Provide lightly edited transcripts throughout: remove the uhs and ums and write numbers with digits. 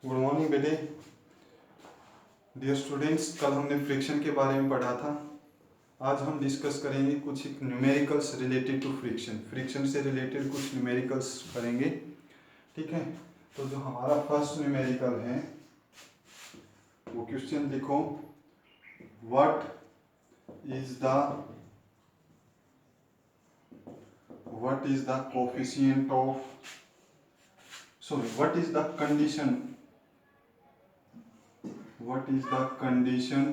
Good morning बेटे। Dear students, कल हमने फ्रिक्शन के बारे में पढ़ा था। आज हम डिस्कस करेंगे कुछ numericals related to friction. Friction से रिलेटेड कुछ न्यूमेरिकल्स करेंगे, ठीक है। तो जो हमारा फर्स्ट न्यूमेरिकल है वो क्वेश्चन लिखो, what is the coefficient of what is the condition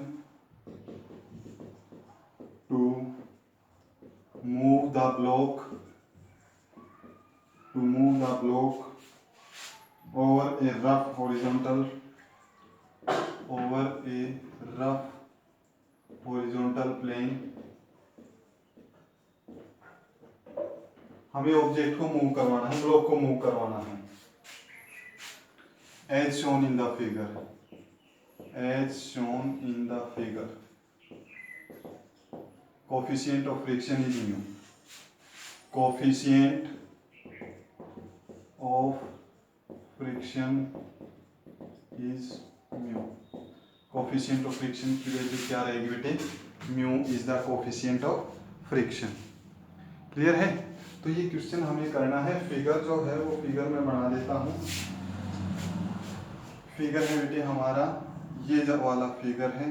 to move the block over a rough horizontal plane। हमें ऑब्जेक्ट को मूव करवाना है, ब्लॉक को मूव करवाना है। as shown in the figure, coefficient of friction is mu। coefficient of friction is mu। coefficient of friction की value क्या रहेगी बेटे? mu is the coefficient of friction। Clear है? तो ये क्वेश्चन हमें करना है। फिगर जो है वो फिगर में बना देता हूँ। फिगर है बेटे हमारा ये जब वाला फिगर है,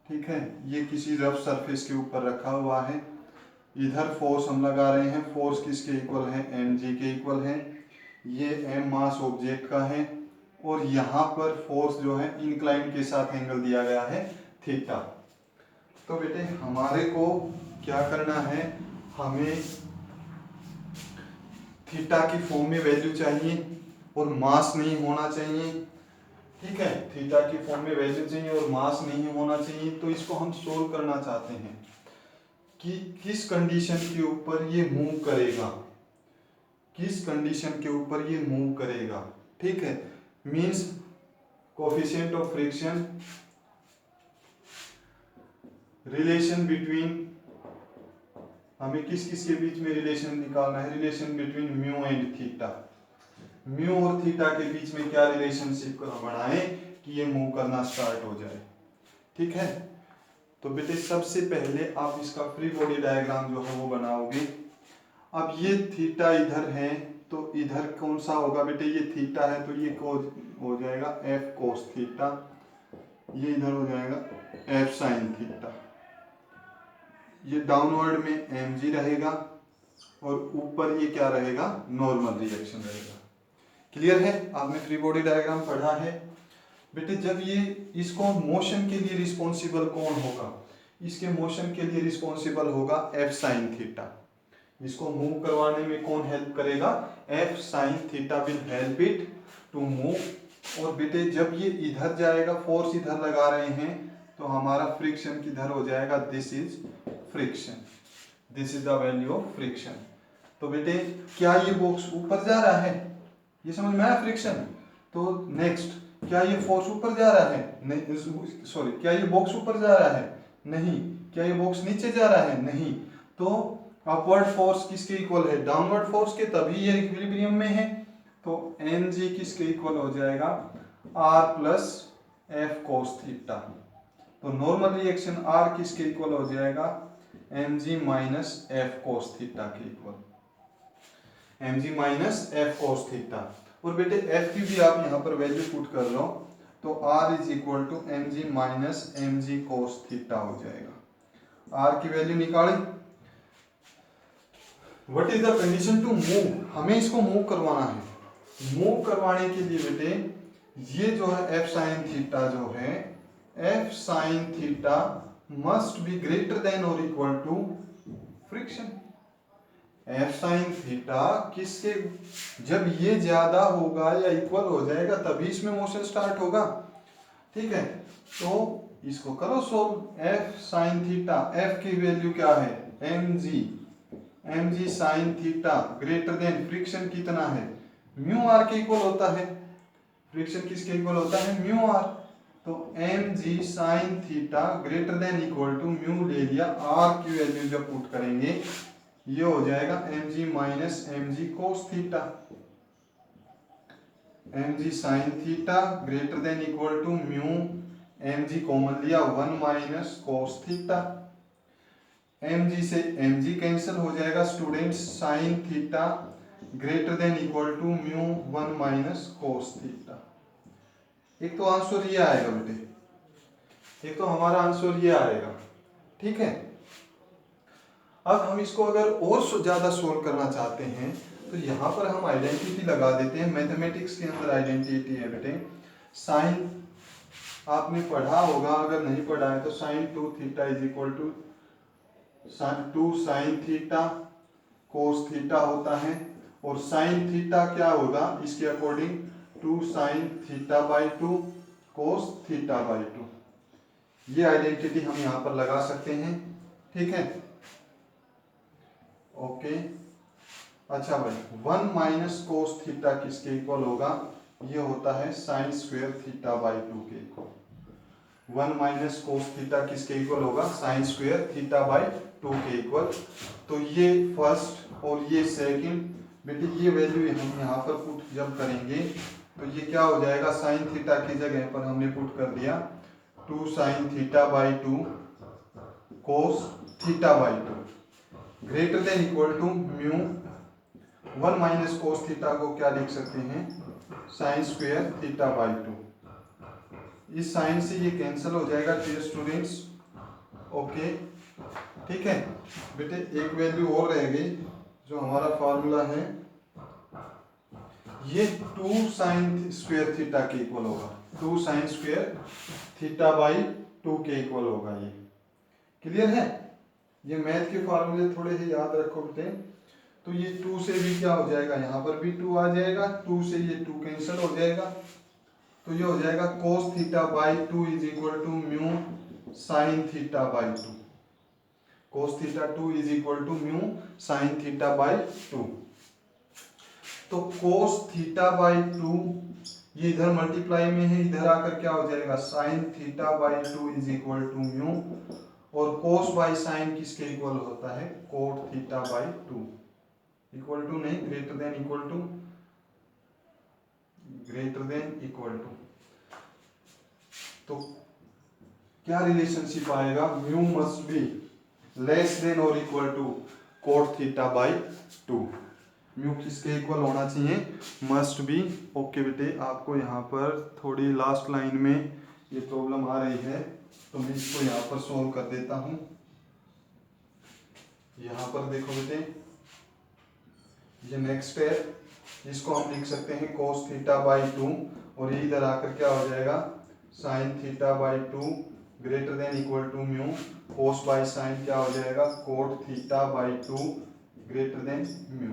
ठीक है। ये किसी रफ सरफेस के ऊपर रखा हुआ है। इधर फोर्स हम लगा रहे हैं। फोर्स किसके इक्वल है? mg के इक्वल है। ये m मास ऑब्जेक्ट का है और यहाँ पर फोर्स जो है इंक्लाइन के साथ एंगल दिया गया है थीटा। तो बेटे हमारे को क्या करना है? हमें थीटा की फॉर्म में वैल्यू चाहिए और मास नहीं होना चाहिए, ठीक है। थीटा की फॉर्म में वैल्यू चाहिए और मास नहीं होना चाहिए। तो इसको हम सोल्व करना चाहते हैं कि किस कंडीशन के ऊपर ये मूव करेगा, किस कंडीशन के ऊपर ये मूव करेगा, ठीक है। Means coefficient of friction, relation between, हमें किस किस के बीच में रिलेशन निकालना है? Relation between mu and theta. Mu और थीटा के बीच में क्या रिलेशनशिप बनाए कि ये मूव करना स्टार्ट हो जाए, ठीक है। तो बेटे सबसे पहले आप इसका फ्री बॉडी डायग्राम जो है वो बनाओगे। अब ये थीटा इधर है तो इधर कौन सा होगा बेटे? ये थीटा है तो ये हो जाएगा एफ कोस थीटा। ये इधर हो जाएगा एफ साइन थीटा। ये डाउनवर्ड में mg रहेगा और ऊपर ये क्या रहेगा? नॉर्मल रिएक्शन रहेगा। क्लियर है? आपने फ्री बॉडी डायग्राम पढ़ा है बेटे। जब ये इसको मोशन के लिए रिस्पॉन्सिबल कौन होगा? इसके मोशन के लिए रिस्पॉन्सिबल होगा एफ साइन थीटा। इसको मूव करवाने में कौन हेल्प करेगा? F sine theta will help it to move. और बेटे जब ये इधर जाएगा, फोर्स इधर लगा रहे हैं तो हमारा फ्रिक्शन किधर हो जाएगा? This is friction, this is the value of friction. तो बेटे क्या ये बॉक्स ऊपर जा रहा है? ये समझ में आया फ्रिक्शन? तो नेक्स्ट, क्या ये फोर्स ऊपर जा रहा है? नहीं, सॉरी, क्या ये बॉक्स ऊपर जा रहा है? नहीं। क्या ये बॉक्स नीचे जा रहा है? नहीं। तो अपवर्ड फोर्स किसके इक्वल है? डाउनवर्ड फोर्स के, तभी ये इक्विलिब्रियम में है। तो mg किसके इक्वल हो जाएगा? r plus F cos theta. तो नॉर्मल रिएक्शन r किसके इक्वल हो जाएगा? mg minus F cos theta के equal, mg minus F cos theta. और बेटे f की भी आप यहाँ पर वैल्यू पुट कर लो तो r is equal to mg minus mg cos theta हो जाएगा। r की वैल्यू निकाली। What is the condition to move? हमें इसको मूव करवाना है। मूव करवाने के लिए बेटे ये जो है एफ साइन थीटा जो है, F sine theta must be greater than और equal to friction. F sine theta किसके, जब ये ज्यादा होगा या इक्वल हो जाएगा तभी इसमें मोशन स्टार्ट होगा, ठीक है। तो इसको करो solve. F sine theta, F की वैल्यू क्या है? mg sine theta greater then friction कितना है? म्यू आर के इक्वल होता है। फ्रिक्शन किसके इक्वल होता है? Mu R. तो mg sine theta greater than equal to mu ले लिया। आर की वैल्यू जब पुट करेंगे ये हो जाएगा mg minus mg cos theta. mg sin theta greater than equal to mu mg common लिया 1 माइनस cos थीटा। mg से mg कैंसिल हो जाएगा students, sin theta greater than equal to mu 1 minus cos theta. एक तो answer ये आएगा बेटे, एक तो हमारा आंसर ये आएगा, ठीक है। अब हम इसको अगर और ज्यादा सोल्व करना चाहते हैं तो यहाँ पर हम आइडेंटिटी लगा देते हैं। मैथमेटिक्स के अंदर आइडेंटिटी है बेटे, साइन आपने पढ़ा होगा, अगर नहीं पढ़ा है तो sine 2 theta is equal to 2 sine theta cos theta होता है, और साइन थीटा क्या होगा इसके according 2 sine theta by 2 cos theta by 2। ये आइडेंटिटी हम यहाँ पर लगा सकते हैं, ठीक है, ओके। अच्छा भाई 1 माइनस कोस थीटा किसके इक्वल होगा, ये होता है साइन स्क्वायर थीटा बाई 2 के इक्वल। 1 माइनस कोस थीटा किसके इक्वल होगा, साइन स्क्वायर थीटा बाई 2 के इक्वल। तो ये फर्स्ट और ये सेकंड बेटे, ये वैल्यू हम यहाँ पर पुट जब करेंगे तो ये क्या हो जाएगा, साइन थीटा की जगह पर हमने पुट कर दिया 2 sine theta by 2 cos theta by 2 greater than equal to mu 1 minus cos theta को क्या लिख सकते हैं, साइन स्क्वायर थीटा बाई 2। इस साइन से ये कैंसिल हो जाएगा डियर स्टूडेंट्स, ओके, ठीक है बेटे। एक वैल्यू और रह गई जो हमारा फॉर्मूला है, ये 2 साइन स्क्वायर थीटा के इक्वल होगा, 2 साइन स्क्वायर थीटा बाई 2 के इक्वल होगा। ये क्लियर है, ये मैथ के फॉर्मूले थोड़े से याद रखो बेटे। तो ये 2 से भी क्या हो जाएगा, यहाँ पर भी 2 आ जाएगा, 2 से ये 2 कैंसिल हो जाएगा, तो ये हो जाएगा cos theta by 2 is equal to mu sine theta by 2। cos theta 2 is equal to mu sine theta by 2। तो cos थीटा बाई 2 ये इधर मल्टीप्लाई में है, इधर आकर क्या हो जाएगा sine theta by 2 is equal to mu, और cos बाई साइन किसके इक्वल होता है, cot theta by 2। Equal to नहीं, greater than equal to, greater than equal to. तो क्या रिलेशनशिप आएगा, mu must be less than और equal to cot theta by 2। Mu किसके इक्वल होना चाहिए, मस्ट बी, ओके बेटे। आपको यहाँ पर थोड़ी लास्ट लाइन में ये प्रॉब्लम आ रही है, तो मैं इसको यहाँ पर सोल्व कर देता हूँ। यहाँ पर देखो बेटे, ये नेक्स्ट है, जिसको हम लिख सकते हैं cos थीटा बाई 2, और ये इधर आकर क्या हो जाएगा sine theta by 2 greater than equal to mu, cos by sine क्या हो जाएगा cot theta by 2 greater than mu.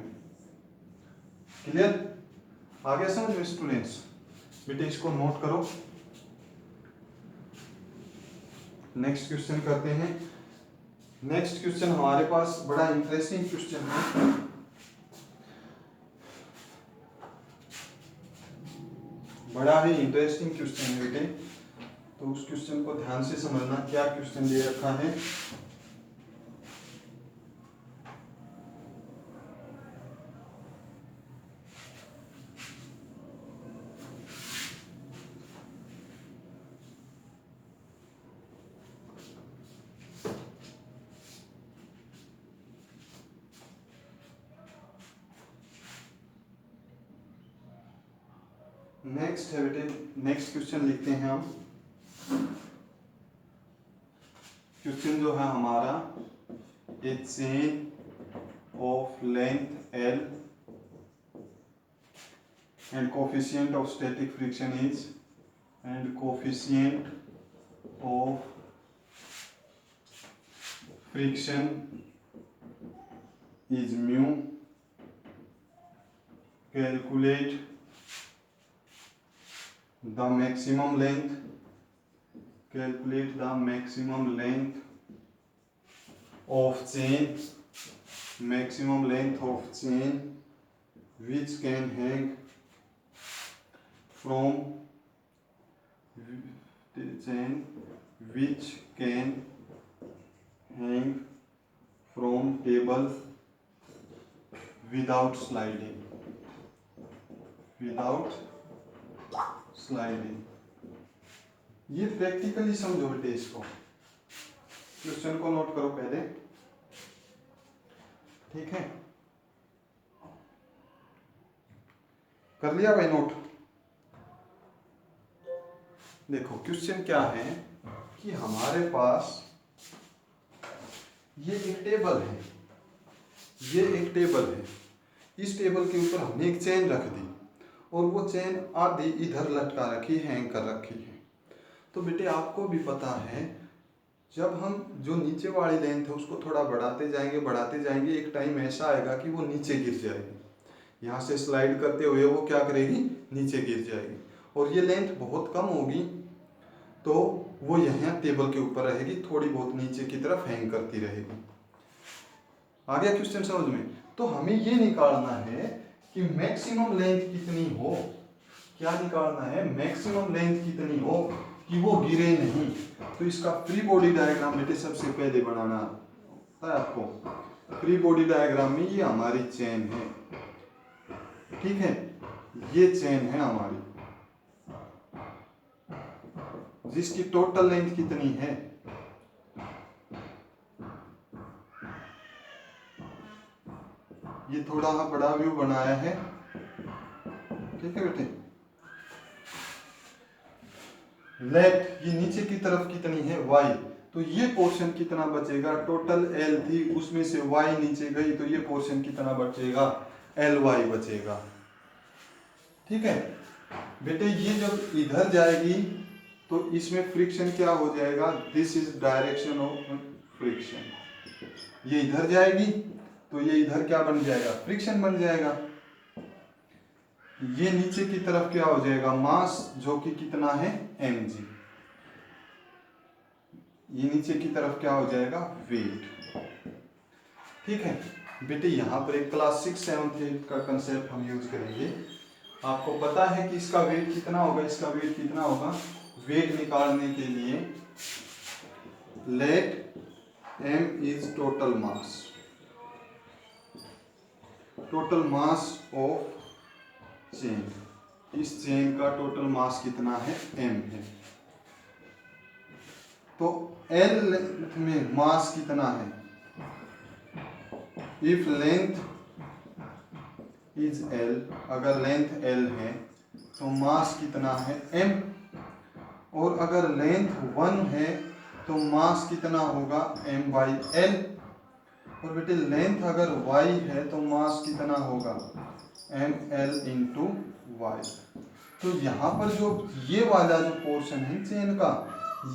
Clear, आ गया समझ में स्टूडेंट्स? बेटे इसको नोट करो। नेक्स्ट क्वेश्चन करते हैं। नेक्स्ट क्वेश्चन हमारे पास बड़ा इंटरेस्टिंग क्वेश्चन है, बड़ा ही इंटरेस्टिंग क्वेश्चन है बेटे। तो उस क्वेश्चन को ध्यान से समझना, क्या क्वेश्चन दे रखा है। नेक्स्ट है बेटे, नेक्स्ट क्वेश्चन लिखते हैं हम। क्वेश्चन जो है हमारा, a chain of length L and coefficient of static friction is, and coefficient of friction is mu. Calculate the maximum length, calculate the maximum length of chain, maximum length of chain which can hang from chain which can hang from table without sliding, without sliding. ये practically समझो बेटे इसको, question को note करो पहले, ठीक है? कर लिया भाई नोट? देखो क्वेश्चन क्या है कि हमारे पास ये एक टेबल है, ये एक टेबल है, इस टेबल के ऊपर हमने एक चेन रख दी और वो चेन आधी इधर लटका रखी है, हैंग कर रखी है। तो बेटे आपको भी पता है जब हम जो नीचे वाली लेंथ है उसको थोड़ा बढ़ाते जाएंगे, एक टाइम ऐसा आएगा कि वो नीचे गिर जाएगी। यहाँ से स्लाइड करते हुए वो क्या करेगी, नीचे गिर जाएगी। और ये लेंथ बहुत कम होगी तो वो यहाँ टेबल के ऊपर रहेगी, थोड़ी बहुत नीचे की तरफ हैंग करती रहेगी। आ गया क्वेश्चन समझ में? तो हमें ये निकालना है कि मैक्सिमम लेंथ कितनी हो। क्या निकालना है? मैक्सिमम लेंथ कितनी हो कि वो गिरे नहीं। तो इसका फ्री बॉडी डायग्राम बेटे सबसे पहले बनाना है आपको। फ्री बॉडी डायग्राम में ये हमारी चेन है, ठीक है? ये चेन है हमारी, जिसकी टोटल लेंथ कितनी है? ये थोड़ा बड़ा व्यू बनाया है, ठीक है बेटे? लेट ये नीचे की तरफ कितनी है? y। तो ये पोर्शन कितना बचेगा? टोटल l थी, उसमें से y नीचे गई तो ये पोर्शन कितना बचेगा? ly बचेगा, ठीक है बेटे? ये जब इधर जाएगी तो इसमें फ्रिक्शन क्या हो जाएगा? This is direction of friction. ये इधर जाएगी तो ये इधर क्या बन जाएगा? फ्रिक्शन बन जाएगा। ये नीचे की तरफ क्या हो जाएगा? मास, जो कि कितना है? mg। ये नीचे की तरफ क्या हो जाएगा? वेट, ठीक है बेटे? यहाँ पर एक क्लास 6, 7, 8 का कंसेप्ट हम यूज करेंगे। आपको पता है कि इसका वेट कितना होगा, इसका वेट कितना होगा? वेट निकालने के लिए let m is total mass, total mass of chain. इस चेन का टोटल मास कितना है? m है। तो l लेंथ में मास कितना है? इफ लेंथ इज l, अगर लेंथ l है तो मास कितना है? m। और अगर लेंथ 1 है तो मास कितना होगा? m/l। और बेटे लेंथ अगर y है तो मास कितना होगा? ml into y। तो यहाँ पर जो ये वाला जो पोर्शन है चेन का,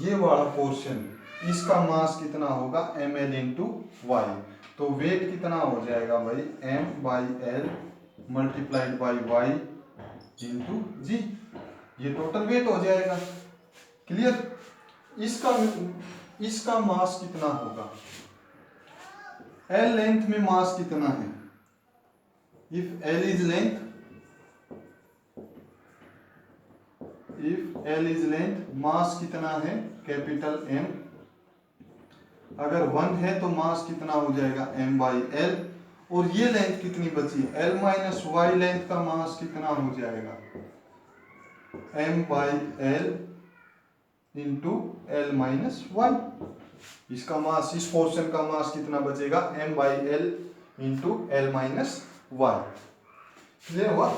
ये वाला पोर्शन, इसका मास कितना होगा? ml into y। तो वेट कितना हो जाएगा भाई? m/l multiplied by y into g। ये टोटल वेट हो जाएगा। क्लियर? इसका मास कितना होगा? l लेंथ में मास कितना है? If l is length, if l is length, mass कितना है? Capital M। अगर 1 है तो मास कितना हो जाएगा? m/l। और ये लेंथ कितनी बची? l माइनस y लेंथ का मास कितना हो जाएगा? m/l into l minus y। इसका मास, इस पोर्शन का मास कितना बचेगा? m/l into l minus y। Clear हुआ?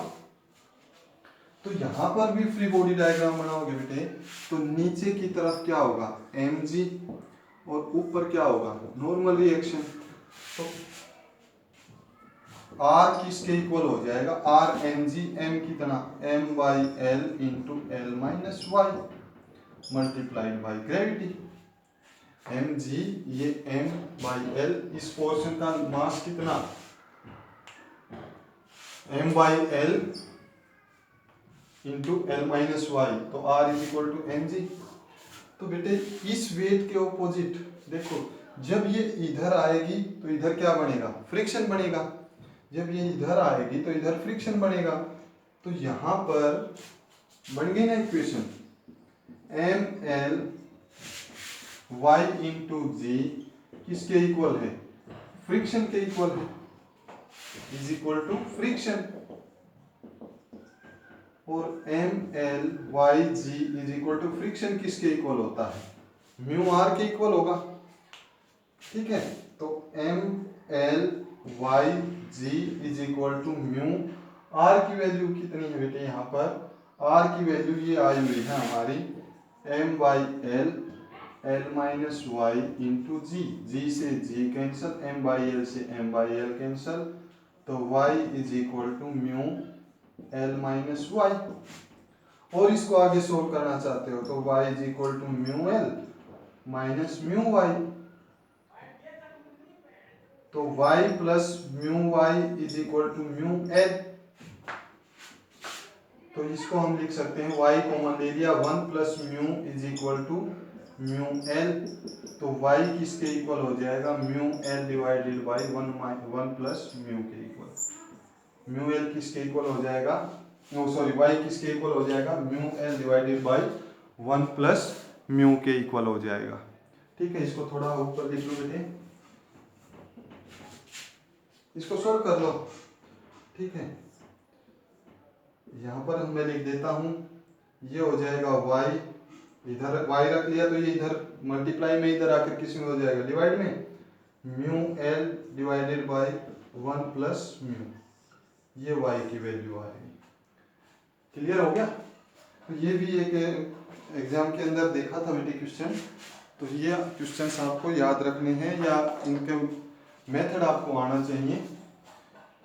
तो यहां पर भी फ्री बॉडी डायग्राम बनाओगे बेटे तो नीचे की तरफ क्या होगा? mg और ऊपर क्या होगा? Normal reaction. तो r किसके इक्वल हो जाएगा? r mg, m कितना? m/l into l minus y multiplied by gravity. mg ये m/l, इस पोर्शन का मास कितना? m/l into l minus y। तो r is equal to mg। तो बेटे इस वेट के ऑपोजिट देखो, जब ये इधर आएगी तो इधर क्या बनेगा? फ्रिक्शन बनेगा। जब ये इधर आएगी तो इधर फ्रिक्शन बनेगा। तो यहां पर बन गई ना equation, ml y into G किसके इक्वल है? फ्रिक्शन के इक्वल है, इज इक्वल टू फ्रिक्शन। और M L Y G is equal to friction किसके इक्वल होता है, म्यू आर के इक्वल होगा। ठीक है, तो M L Y G is equal to mu R की वैल्यू कितनी है बेटे, यहाँ पर आर की वैल्यू ये आई हुई है हमारी M Y L L minus Y into G, G से G cancel, M by L से एम बाई एल कैंसल, तो Y is equal to mu L minus Y. और इसको आगे सोल्व करना चाहते हो तो y is equal to mu L minus mu Y, तो y plus mu Y is equal to mu L. तो इसको हम लिख सकते हैं y कॉमन ले लिया, 1 plus mu is equal to mu L, तो y किसके इक्वल हो जाएगा, mu L divided by 1 plus mu के इक्वल, म्यू एल किसके इक्वल हो जाएगा, नो सॉरी y किसके इक्वल हो जाएगा, mu L divided by 1 plus mu के इक्वल हो जाएगा। ठीक है, इसको थोड़ा ऊपर लिख लो बेटे, इसको सोल्व कर लो। ठीक है, यहाँ पर मैं लिख देता हूँ, ये हो जाएगा y, इधर y रख लिया तो ये इधर मल्टीप्लाई में इधर आकर किस में हो जाएगा, डिवाइड में, mu L divided by 1 plus mu, ये y की वैल्यू आएगी। क्लियर हो गया। तो ये भी एक एग्जाम के अंदर देखा था बेटे क्वेश्चन, तो ये क्वेश्चंस आपको याद रखने हैं या इनके मेथड आपको आना चाहिए।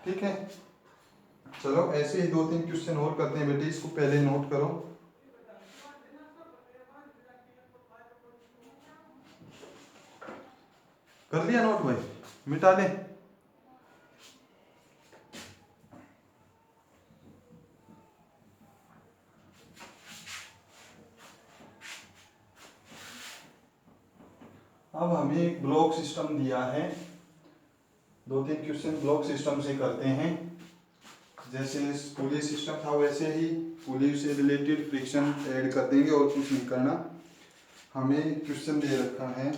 ठीक है, चलो ऐसे ही 2-3 क्वेश्चन और करते हैं बेटे, इसको पहले नोट करो। कर लिया नोट भाई, मिटा लें। अब हमें एक ब्लॉक सिस्टम दिया है, 2-3 क्वेश्चन ब्लॉक सिस्टम से करते हैं। जैसे पुली सिस्टम था वैसे ही पुली से रिलेटेड फ्रिक्शन ऐड कर देंगे और कुछ नहीं करना। हमें क्वेश्चन दे रखा है,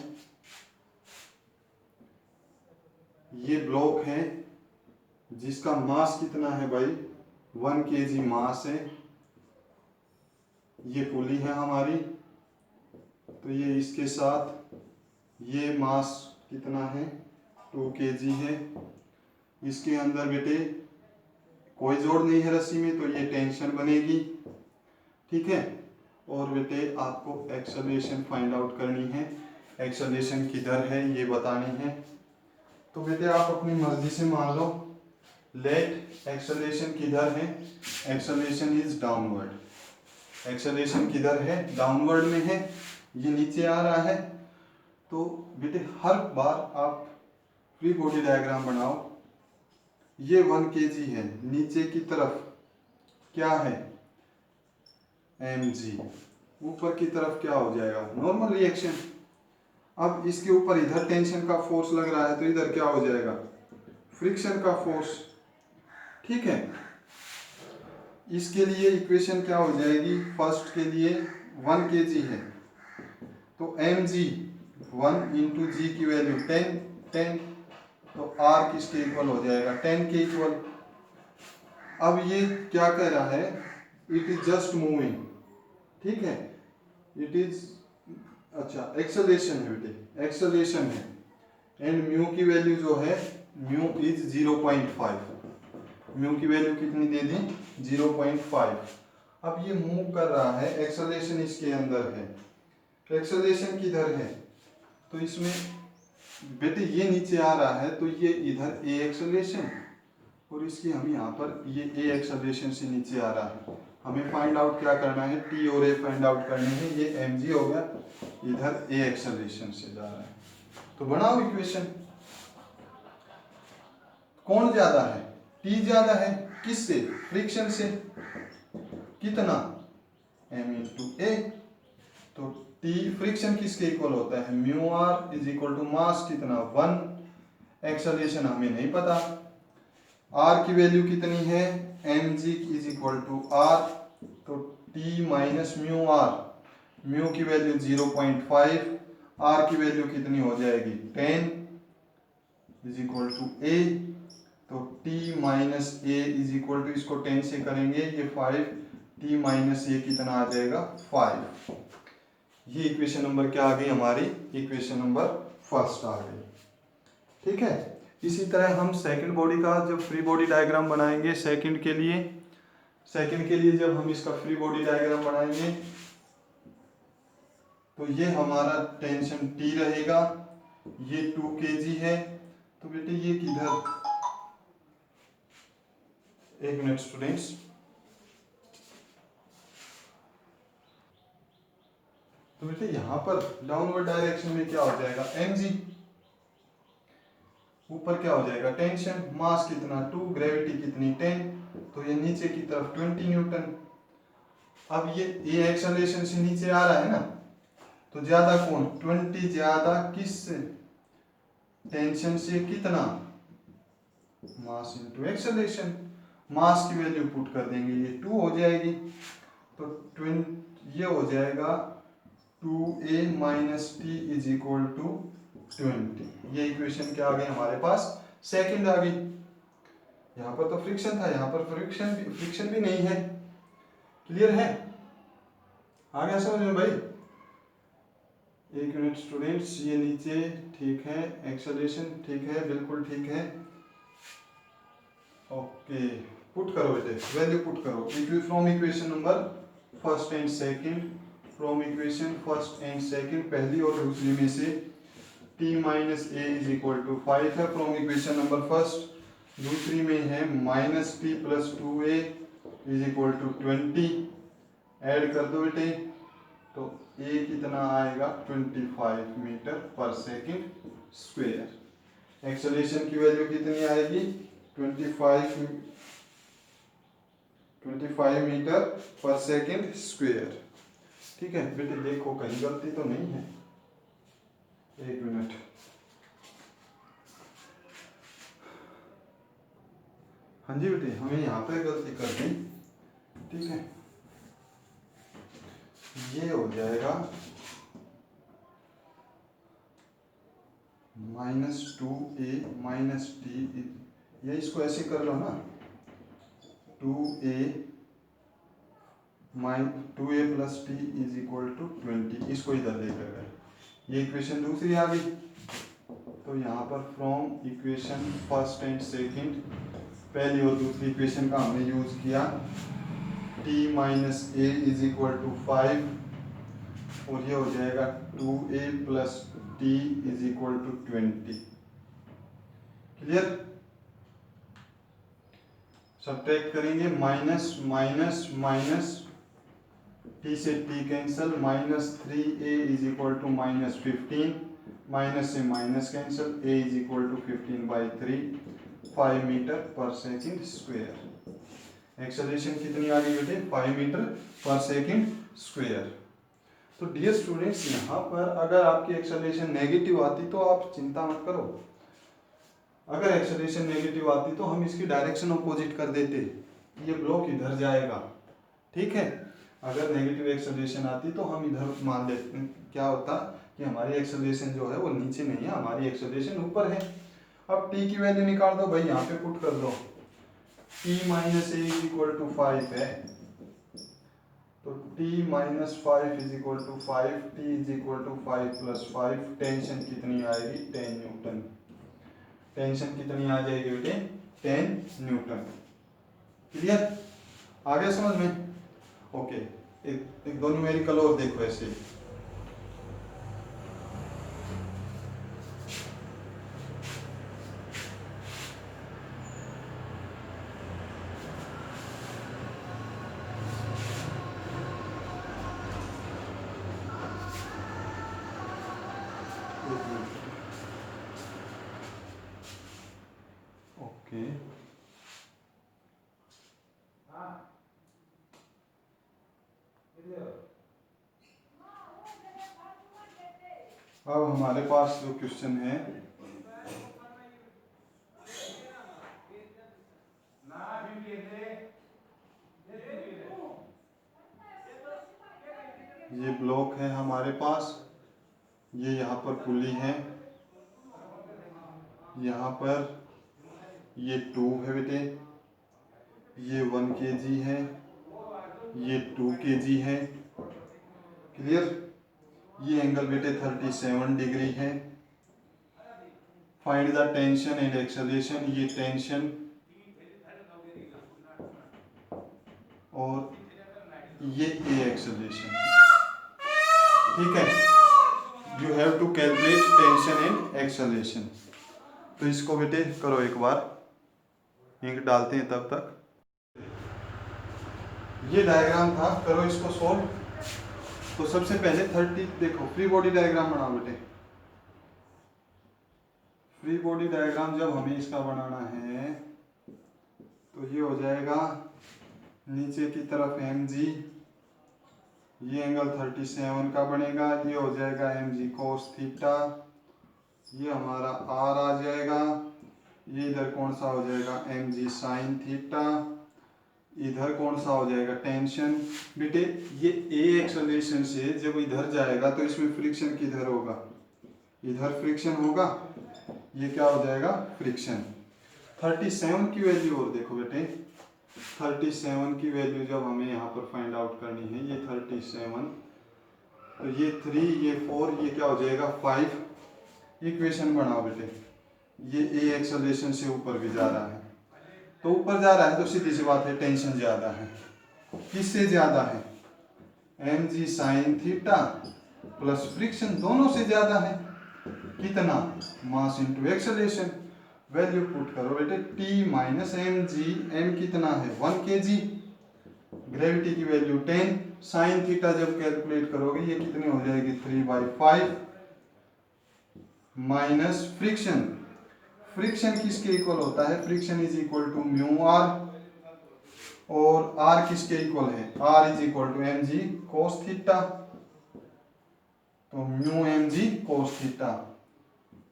ये ब्लॉक है जिसका मास कितना है भाई, 1 kg मास है। ये पुली है हमारी, तो ये इसके साथ ये मास कितना है, 2 kg है। इसके अंदर बेटे कोई जोड़ नहीं है रस्सी में, तो ये टेंशन बनेगी। ठीक है, और बेटे आपको एक्सेलरेशन फाइंड आउट करनी है, एक्सेलरेशन किधर है ये बतानी है। तो बेटे आप अपनी मर्जी से मान लो, लेट एक्सेलरेशन किधर है, एक्सेलरेशन इज डाउनवर्ड, एक्सेलरेशन किधर है, डाउनवर्ड में है, ये नीचे आ रहा है। तो बेटे हर बार आप फ्री बॉडी डायग्राम बनाओ, ये 1 kg है, नीचे की तरफ क्या है mg, ऊपर की तरफ क्या हो जाएगा, नॉर्मल रिएक्शन। अब इसके ऊपर इधर टेंशन का फोर्स लग रहा है, तो इधर क्या हो जाएगा, फ्रिक्शन का फोर्स। ठीक है, इसके लिए इक्वेशन क्या हो जाएगी, फर्स्ट के लिए 1 kg है, तो mg 1 इंटू जी की वैल्यू 10, तो r किसके इक्वल हो जाएगा, 10 के इक्वल। अब ये क्या कह रहा है, इट इज जस्ट मूविंग। ठीक है, इट इज, अच्छा एक्सेलरेशन है बेटे, एक्सेलरेशन है, एंड म्यू की वैल्यू जो है, म्यू इज 0.5, म्यू की वैल्यू कितनी दे दी, 0.5। अब ये मूव कर रहा है, एक्सेलरेशन इसके अंदर है, एक्सेलरेशन किधर है, तो इसमें बेटे ये नीचे आ रहा है, तो ये इधर ए एक्सेलरेशन, और इसकी हम यहाँ पर ये ए एक्सेलरेशन से नीचे आ रहा है। हमें फाइंड आउट क्या करना है, टी और ए फाइंड आउट करने हैं। ये एम जी हो गया, इधर ए एक्सेलरेशन से जा रहा है, तो बनाओ इक्वेशन। कौन ज्यादा है, टी ज्यादा है, किससे, फ्रिक्शन से, कितना, एम इंटू ए। तो टी फ्रिक्शन किसके इक्वल होता है, mu R is equal to mass कितना 1, एक्सेलरेशन हमें नहीं पता, आर की वैल्यू कितनी है, M G is equal to R, तो T minus mu R, mu की वैल्यू 0.5, आर की वैल्यू कितनी हो जाएगी 10 इज इक्वल टू ए, तो T minus A is equal to, इसको 10 से करेंगे ये 5, टी माइनस ए कितना आ जाएगा 5। ये इक्वेशन नंबर क्या आ गई हमारी, इक्वेशन नंबर फर्स्ट आ गई। ठीक है, इसी तरह हम सेकंड बॉडी का जब फ्री बॉडी डायग्राम बनाएंगे सेकंड के लिए जब हम इसका फ्री बॉडी डायग्राम बनाएंगे तो ये हमारा टेंशन टी रहेगा, ये 2 kg है। तो बेटे ये किधर, एक मिनट स्टूडेंट्स, तो बेटे यहाँ पर डाउनवर्ड डायरेक्शन में क्या हो जाएगा mg, ऊपर क्या हो जाएगा टेंशन, मास कितना 2, ग्रेविटी कितनी 10, तो ये नीचे की तरफ 20 न्यूटन। अब ये एक्सेलरेशन से नीचे आ रहा है ना, तो ज्यादा कौन 20 ज्यादा किस से, टेंशन से कितना, मास इनटू एक्सेलरेशन। मास की वैल्यू पुट कर देंगे, ये 2 हो जाएगी, तो 20 ये हो जाएगा 2a minus T is equal to 20। ये इक्वेशन क्या आ गई हमारे पास, सेकंड आ गई। यहाँ पर तो फ्रिक्शन था, यहाँ पर फ्रिक्शन भी नहीं है। क्लियर है, आ गया समझ में भाई। एक मिनट स्टूडेंट्स, ये नीचे ठीक है, एक्सेलरेशन ठीक है, बिल्कुल ठीक है। ओके, पुट करो बेटे, वैल्यू पुट करो from equation number first and second, from equation first and second, पहली और दूसरी में से t minus A is equal to 5 है फ्रॉम इक्वेशन नंबर फर्स्ट, दूसरी में है minus T plus 2a is equal to 20। Add कर दो बेटे, तो a कितना आएगा 25 metre per second square. Acceleration की वैल्यू कितनी आएगी 25 मीटर पर सेकंड स्क्वायर। ठीक है बेटे, देखो कहीं गलती तो नहीं है, एक मिनट, हाँ जी बेटे हमें यहाँ पे गलती कर दी। ठीक है, ये हो जाएगा -2a माइनस टी, ये इसको ऐसे कर लो ना, 2a plus T is equal to 20, इसको इधर लेकर गए, ये इक्वेशन दूसरी आ गई। तो यहाँ पर from equation first and second, पहली और दूसरी इक्वेशन का हमने यूज किया, t minus A is equal to 5, और ये हो जाएगा 2a plus T is equal to 20। Clear, subtract करेंगे, माइनस माइनस माइनस, t से t cancel, -3a is equal to -15, minus से minus cancel, a is equal to 15/3, 5 metre per second square. Acceleration कितनी आ गई बेटे 5 मीटर पर सेकंड स्क्वायर। तो dear students, यहाँ पर अगर आपकी एक्सेलरेशन नेगेटिव आती तो आप चिंता मत करो, अगर एक्सेलरेशन नेगेटिव आती तो हम इसकी डायरेक्शन अपोजिट कर देते, ये ब्लॉक इधर जाएगा। ठीक है, अगर नेगेटिव एक्सेलरेशन आती तो हम इधर मान लेते, क्या होता कि हमारी एक्सेलरेशन जो है वो नीचे नहीं है, हमारी एक्सेलरेशन ऊपर है। अब t की वैल्यू निकाल दो भाई, यहाँ पे पुट कर दो, t minus A is equal to 5 है, तो t minus 5 is equal to 5, t is equal to 5 plus 5, tension कितनी आएगी 10 न्यूटन। टेंशन कितनी आ जाएगी बेटे 10 न्यूटन। क्लियर, आ गया समझ में। ओके, एक दो न्यूमेरिकल और देखो ऐसे, ओके अब हमारे पास जो क्वेश्चन है, ये ब्लॉक है हमारे पास, ये यहाँ पर पुली है, यहाँ पर ये 2 है बेटे, ये 1 kg है, ये 2 kg है। क्लियर। ये एंगल बेटे 37 डिग्री है। Find the tension and acceleration. ये टेंशन और ये एक्सेलरेशन। ठीक है, you have to calculate tension and acceleration. तो इसको बेटे करो एक बार, इंक डालते हैं तब तक। ये डायग्राम था, करो इसको सॉल्व। तो सबसे पहले 30 देखो, फ्री बॉडी डायग्राम बनाओ बेटे। फ्री बॉडी डायग्राम जब हमें इसका बनाना है तो ये हो जाएगा नीचे की तरफ mg, ये एंगल 37 का बनेगा, ये हो जाएगा mg cos थीटा, ये हमारा r आ जाएगा, ये इधर कौन सा हो जाएगा mg sin थीटा, इधर कौन सा हो जाएगा टेंशन। बेटे ये a एक्सेलरेशन से जब इधर जाएगा तो इसमें फ्रिक्शन किधर होगा, इधर फ्रिक्शन होगा, ये क्या हो जाएगा फ्रिक्शन। 37 की वैल्यू और देखो बेटे, 37 की वैल्यू जब हमें यहाँ पर फाइंड आउट करनी है, ये 37 तो ये 3 ये 4 ये क्या हो जाएगा 5। इक्वेशन बनाओ बेटे। ये a एक्सेलरेशन से ऊपर भी जा रहा है, तो ऊपर जा रहा है तो सीधी सी बात है टेंशन ज्यादा है। किससे ज्यादा है, mg sin theta plus friction दोनों से ज्यादा है। कितना, mass into acceleration. Value put करो बेटे, t minus M G, M कितना है 1 kg, ग्रेविटी की वैल्यू 10, साइन थीटा जब कैलकुलेट करोगे ये कितनी हो जाएगी 3/5 माइनस फ्रिक्शन। फ्रिक्शन किसके इक्वल होता है, friction is equal to mu R, और आर किसके इक्वल है, R is equal to M G cos theta, तो mu M G cos theta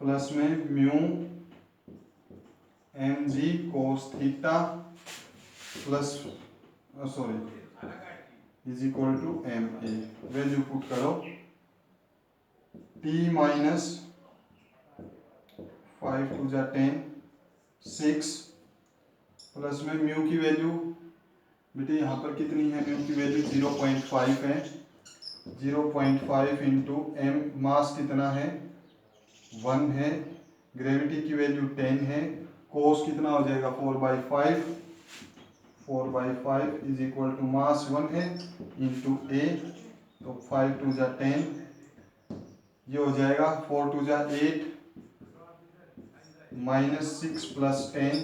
plus में mu M G cos theta plus is equal to M A. Value put करो, T minus 5 टू जा 10 6 plus में mu की value बेटे यहाँ पर कितनी है, म्यू की वैल्यू 0.5 है, 0.5 इंटू एम, मास कितना है 1 है, ग्रेविटी की वैल्यू 10 है, कोस कितना हो जाएगा 4/5, 4/5 इज इक्वल टू मास 1 है इंटू ए, तो 5 टू जा 10, ये हो जाएगा 4 टू जा 8 माइनस 6 प्लस 10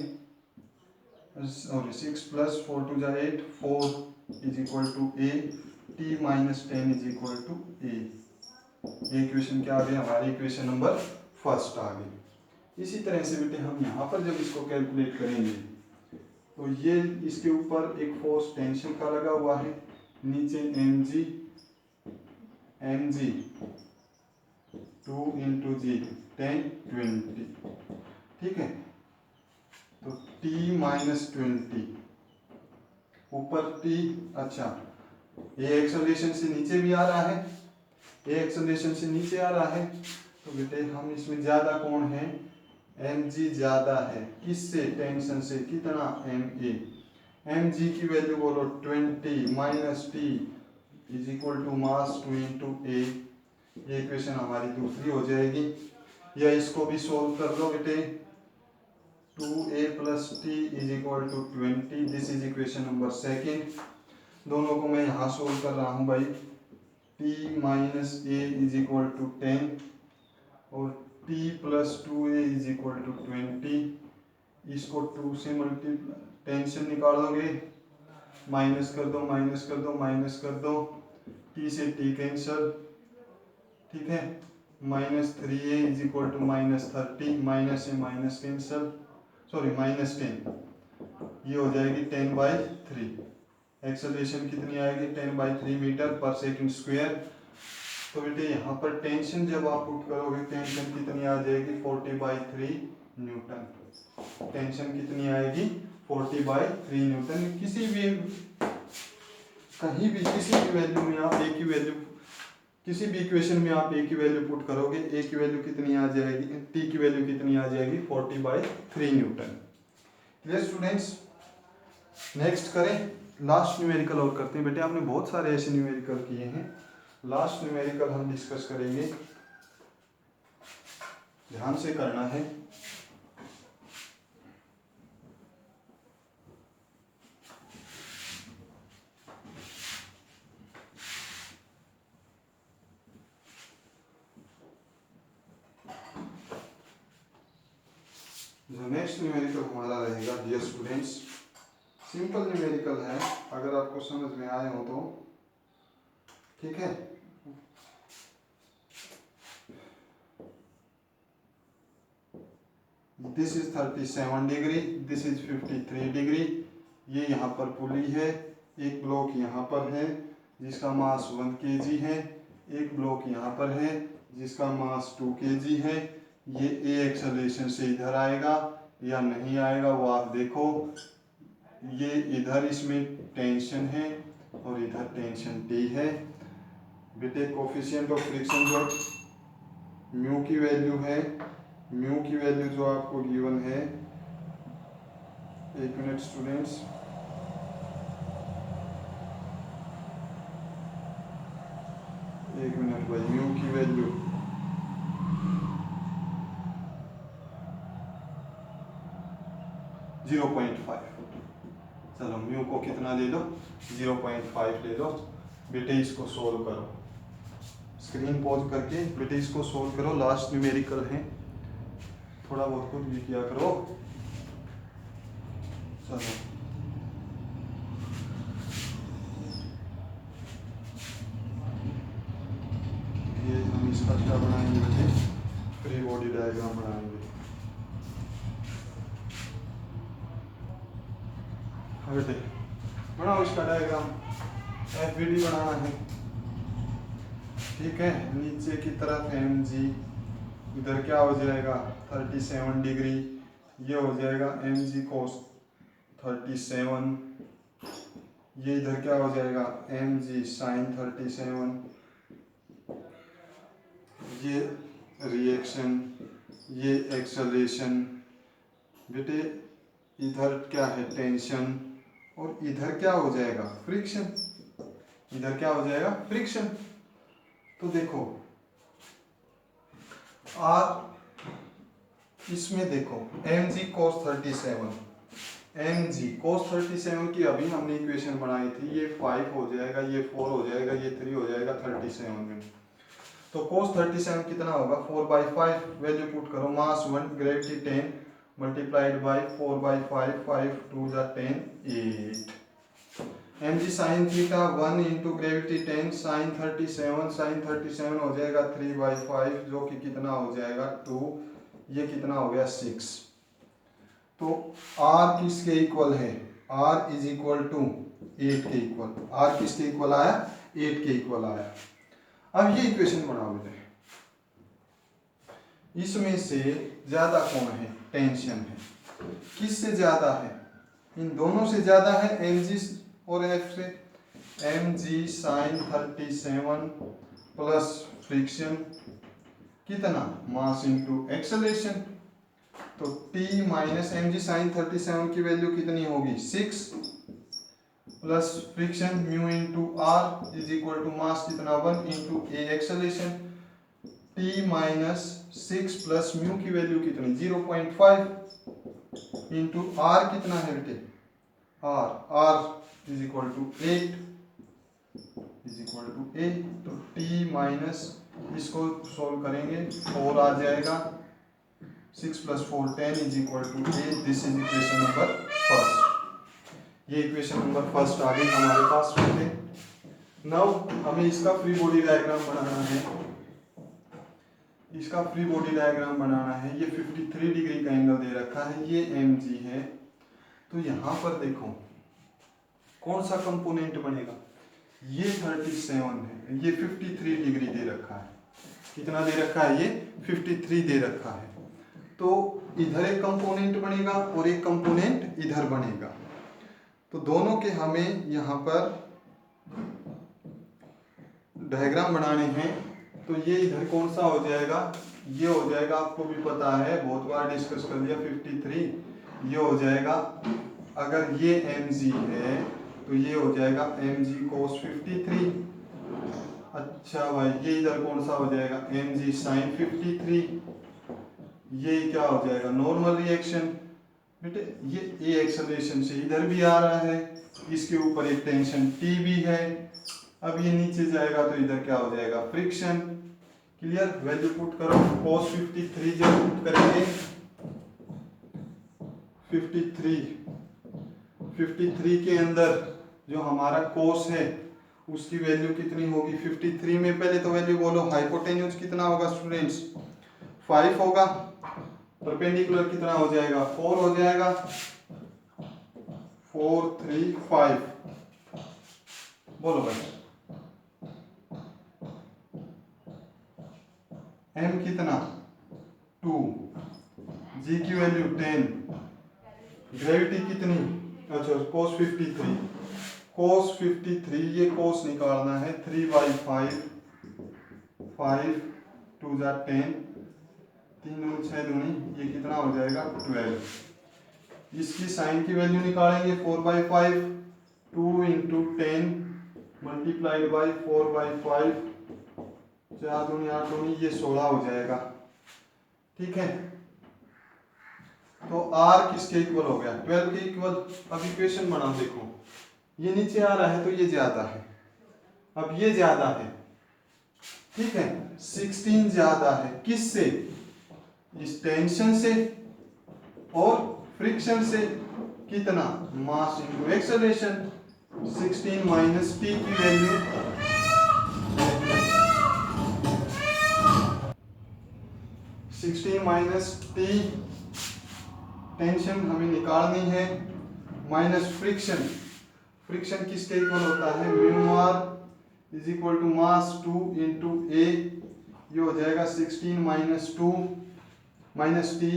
सॉरी 6 प्लस 4 टू जा 8, 4 is equal to A, T minus 10 is equal to A. Equation क्या आ गई हमारी, इक्वेशन नंबर फर्स्ट आ गई। इसी तरह से बेटे हम यहाँ पर जब इसको कैलकुलेट करेंगे तो ये इसके ऊपर एक फोर्स टेंशन का लगा हुआ है, नीचे एम जी 2 इंटू जी 10 20, ठीक है, तो t माइनस 20 ऊपर t, अच्छा ये एक्सेलरेशन से नीचे भी आ रहा है, ये एक्सेलरेशन से नीचे आ रहा है, तो बेटे हम इसमें ज्यादा कौन है, mg ज्यादा है किससे, टेंशन से, कितना ma, mg की वैल्यू बोलो 20 minus T is equal to mass 2 into A. ये इक्वेशन हमारी दूसरी हो जाएगी, या इसको भी सोल्व कर लो बेटे, 2a plus T is equal to 20, this is equation number second. दोनों को मैं यहाँ सोल्व कर रहा हूँ भाई, t minus A is equal to 10 और t plus 2a is equal to 20, इसको 2 से मल्टीप्लाई, टेंशन निकालोगे, माइनस कर दो माइनस कर दो माइनस कर दो, t से t कैंसल, ठीक है, minus 3a is equal to minus 30, minus से माइनस कैंसल, सॉरी माइनस 10, ये हो जाएगी 10/3। एक्सेलरेशन कितनी आएगी 10/3 मीटर पर सेकंड स्क्वायर। तो बेटे यहाँ पर टेंशन जब आप पुट करोगे टेंशन कितनी आ जाएगी 40/3 न्यूटन। टेंशन कितनी आएगी 40/3 न्यूटन। किसी भी कहीं भी किसी भी वैल्यू में आप एक ही वैल्यू, किसी भी इक्वेशन में आप एक ही वैल्यू पुट करोगे, ए की वैल्यू कितनी आ जाएगी, टी की वैल्यू कितनी आ जाएगी 40/3 न्यूटन। क्लियर स्टूडेंट्स, नेक्स्ट करें। लास्ट न्यूमेरिकल और करते हैं बेटे, आपने बहुत सारे ऐसे न्यूमेरिकल किए हैं। लास्ट न्यूमेरिकल हम डिस्कस करेंगे, ध्यान से करना है। जो नेक्स्ट न्यूमेरिकल हमारा रहेगा डियर स्टूडेंट्स, सिंपल न्यूमेरिकल है, अगर आपको समझ में आए हो तो ठीक है। This is 37 degree, this is 53 degree. ये यहाँ पर पुली है, एक ब्लॉक यहाँ पर है जिसका मास 1 kg है, एक ब्लॉक यहाँ पर है जिसका मास 2 kg है। ये ए एक्सेलरेशन से इधर आएगा या नहीं आएगा वो आप देखो। ये इधर इसमें टेंशन है और इधर टेंशन टी है। बेटे कोफिशिएंट ऑफ फ्रिक्शन जो म्यू की वैल्यू है, म्यू की वैल्यू जो आपको गिवन है, एक मिनट स्टूडेंट्स, एक मिनट भाई, म्यू की वैल्यू 0.5। चलो म्यू को कितना ले लो, 0.5 ले लो। बेटे इसको सोल्व करो, स्क्रीन पॉज करके बेटे इसको सोल्व करो। लास्ट न्यूमेरिकल है, थोड़ा बहुत खुद भी किया करो। चलो ये हम इसका क्या बनाएंगे बेटे, फ्री बॉडी डायग्राम बनाएंगे। बेटे बनाओ इसका डायग्राम, एफवीडी बनाना है ठीक है। नीचे की तरफ एम जी, इधर क्या हो जाएगा 37 डिग्री, ये हो जाएगा एम जी कोस 37, ये इधर क्या हो जाएगा एम जी साइन 37, ये रिएक्शन, ये एक्सेलरेशन। बेटे इधर क्या है टेंशन और इधर क्या हो जाएगा फ्रिक्शन, इधर क्या हो जाएगा फ्रिक्शन। तो देखो आप इसमें देखो एम जी कोस 37, एम जी कोस 37 की अभी हमने इक्वेशन बनाई थी, ये 5 हो जाएगा, ये 4 हो जाएगा, ये 3 हो जाएगा 37 में। तो कोस 37 कितना होगा 4/5, वैल्यू पुट करो, mass 1, gravity 10 multiplied by 4/5, 5 2 10 8। M G sine theta 1 into gravity 10 sine 37, sine 37 हो जाएगा 3/5 जो कि कितना हो जाएगा 2, ये कितना हो गया 6। तो R किसके इक्वल है, R इज इक्वल टू 8 के इक्वल, R किसके इक्वल आया 8 के इक्वल आया। अब ये इक्वेशन बनाओ बेटे, इसमें से ज्यादा कौन है, टेंशन है, किससे ज्यादा है, इन दोनों से ज्यादा है एम जी और एफ से। M G sine 37 plus friction कितना मास इंटू एक्सेलरेशन। तो T minus M G sine 37 की वैल्यू कितनी होगी 6 plus friction mu into R is equal to mass कितना 1 into A acceleration. T minus 6 plus mu की value कितनी 0.5 into R कितना है बेटे R is equal to 8 is equal to 8। तो T माइनस इसको सोल्व करेंगे 4 आ जाएगा, 6 plus 4 10 is equal to 8। This is equation number first. ये इक्वेशन नंबर फर्स्ट आ गई हमारे पास में। नाउ हमें इसका फ्री बॉडी डायग्राम बनाना है, इसका फ्री बॉडी डायग्राम बनाना है। ये 53 डिग्री का एंगल दे रखा है, ये एम जी है। तो यहाँ पर देखो कौन सा कंपोनेंट बनेगा, ये 37 है, ये 53 डिग्री दे रखा है, कितना दे रखा है ये 53 दे रखा है। तो इधर एक कंपोनेंट बनेगा और एक कंपोनेंट इधर बनेगा। तो दोनों के हमें यहाँ पर डायग्राम बनाने हैं। तो ये इधर कौन सा हो जाएगा, ये हो जाएगा, आपको भी पता है बहुत बार डिस्कस कर लिया 53। ये हो जाएगा, अगर ये एम जी है तो ये हो जाएगा mg cos 53। अच्छा भाई ये इधर कौन सा हो जाएगा mg sin 53। ये क्या हो जाएगा नॉर्मल रिएक्शन। बेटे ये एक्सेलरेशन से इधर भी आ रहा है, इसके ऊपर एक टेंशन T भी है। अब ये नीचे जाएगा तो इधर क्या हो जाएगा फ्रिक्शन। क्लियर। वैल्यू पुट करो cos 53 जब पुट करेंगे 53 के अंदर जो हमारा cos है उसकी वैल्यू कितनी होगी 53 में। पहले तो वैल्यू बोलो हाइपोटेन्यूज कितना होगा स्टूडेंट्स 5 होगा। परपेंडिकुलर कितना हो जाएगा 4 हो जाएगा 4 3 5। बोलो भाई m कितना 2, g की वैल्यू 10, ग्रेविटी कितनी अच्छा cos 53। cos 53 ये cos निकालना है 3/5 5 2 जा 10 3 दूनी 6 दूनी ये कितना हो जाएगा 12। इसकी साइन की वैल्यू निकालेंगे 4/5 2 × 10 मल्टीप्लाइड बाई 4/5 4 दूनी 8 दूनी ये 16 हो जाएगा। ठीक है तो r किसके इक्वल हो गया 12 के इक्वल। अब इक्वेशन बनाओ देखो ये नीचे आ रहा है तो ये ज्यादा है, अब ये ज्यादा है। ठीक है 16 ज्यादा है किससे इस टेंशन से और फ्रिक्शन से। कितना mass into acceleration. 16 minus t की वैल्यू 16 माइनस t टेंशन हमें निकालनी है माइनस फ्रिक्शन। फ्रिक्शन किसके इक्वल होता है mu R is equal to mass 2 × a। ये हो जाएगा 16 माइनस 2 माइनस टी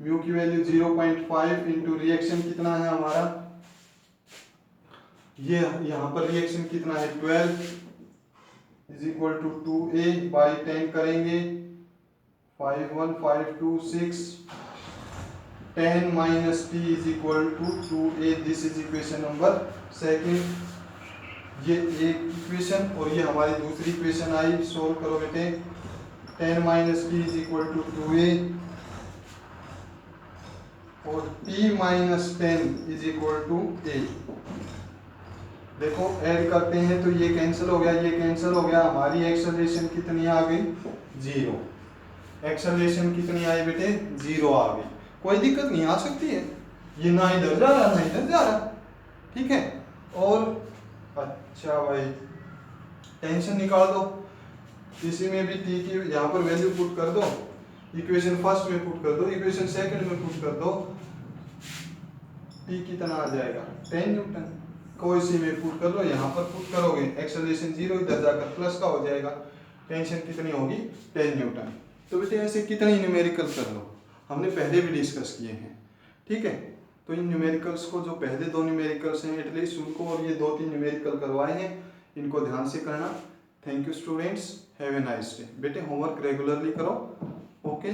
म्यू की वैल्यू 0.5 इंटू रिएक्शन कितना है हमारा ये यहाँ पर रिएक्शन कितना है 12 इज इक्वल टू 2a/10 करेंगे 5 1 5 2 6 10 minus T is equal to 2a। This is equation number second. ये एक इक्वेशन और ये हमारी दूसरी इक्वेशन आई। सोल्व करो बेटे 10 minus T is equal to 2a और t minus 10 is equal to a। देखो ऐड करते हैं तो ये कैंसिल हो गया ये कैंसिल हो गया। हमारी एक्सेलरेशन कितनी आ गई 0। एक्सेलरेशन कितनी आई बेटे 0 आ गई। कोई दिक्कत नहीं आ सकती है ये ना इधर जा रहा ना इधर जा रहा। ठीक है और अच्छा भाई टेंशन निकाल दो इसी में भी t की यहाँ पर वैल्यू पुट कर दो। इक्वेशन फर्स्ट में पुट कर दो इक्वेशन सेकंड में पुट कर दो। t कितना आ जाएगा 10 न्यूटन को इसी में पुट कर लो। यहाँ पर पुट करोगे एक्सेलरेशन 0 इधर जाकर प्लस का हो जाएगा। टेंशन कितनी होगी 10 न्यूटन। तो बेटे ऐसे कितने न्यूमेरिकल कर लो हमने पहले भी डिस्कस किए हैं। ठीक है तो इन न्यूमेरिकल्स को जो पहले दो न्यूमेरिकल्स हैं एटलीस्ट उनको और ये 2-3 न्यूमेरिकल करवाए हैं इनको ध्यान से करना। Thank you students have a nice day. बेटे होमवर्क रेगुलरली करो। ओके